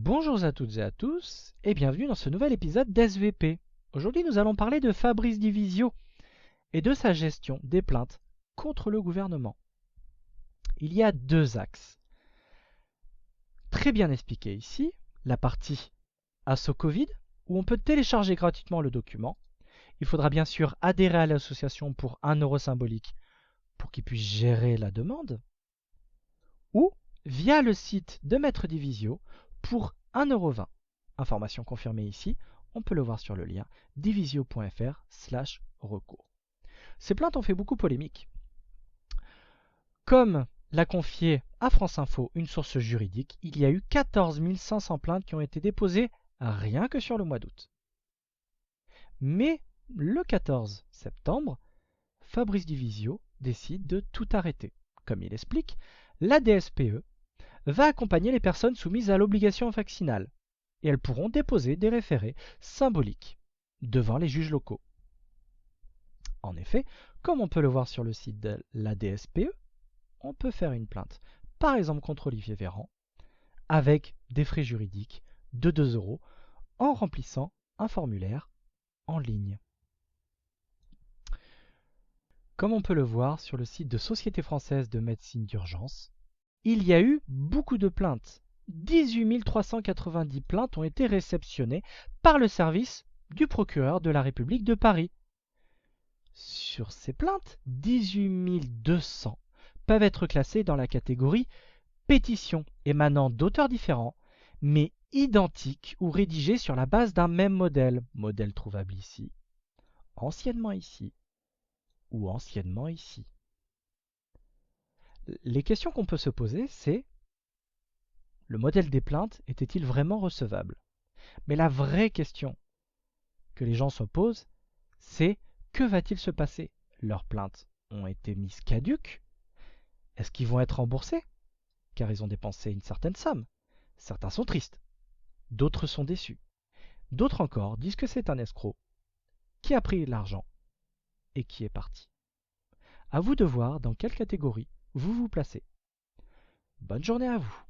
Bonjour à toutes et à tous et bienvenue dans ce nouvel épisode d'SVP. Aujourd'hui nous allons parler de Fabrice Divisio et de sa gestion des plaintes contre le gouvernement. Il y a deux axes. Très bien expliqué ici, la partie Asso Covid où on peut télécharger gratuitement le document. Il faudra bien sûr adhérer à l'association pour 1 euro symbolique pour qu'il puisse gérer la demande ou via le site de Maître Divisio pour 1,20 €. Information confirmée ici, on peut le voir sur le lien divisio.fr/recours. Ces plaintes ont fait beaucoup polémique. Comme l'a confié à France Info une source juridique, il y a eu 14 500 plaintes qui ont été déposées rien que sur le mois d'août. Mais le 14 septembre, Fabrice Divisio décide de tout arrêter. Comme il explique, la DSPE va accompagner les personnes soumises à l'obligation vaccinale et elles pourront déposer des référés symboliques devant les juges locaux. En effet, comme on peut le voir sur le site de la DSPE, on peut faire une plainte, par exemple contre Olivier Véran, avec des frais juridiques de 2 € en remplissant un formulaire en ligne. Comme on peut le voir sur le site de Société française de médecine d'urgence, il y a eu beaucoup de plaintes. 18 390 plaintes ont été réceptionnées par le service du procureur de la République de Paris. Sur ces plaintes, 18 200 peuvent être classées dans la catégorie pétition émanant d'auteurs différents, mais identiques ou rédigées sur la base d'un même modèle. Modèle trouvable ici, anciennement ici ou anciennement ici. Les questions qu'on peut se poser, c'est: le modèle des plaintes était-il vraiment recevable? Mais la vraie question que les gens se posent, c'est: que va-t-il se passer? Leurs plaintes ont été mises caduques? Est-ce qu'ils vont être remboursés? Car ils ont dépensé une certaine somme. Certains sont tristes, d'autres sont déçus. D'autres encore disent que c'est un escroc qui a pris l'argent et qui est parti. À vous de voir dans quelle catégorie vous vous placez. Bonne journée à vous.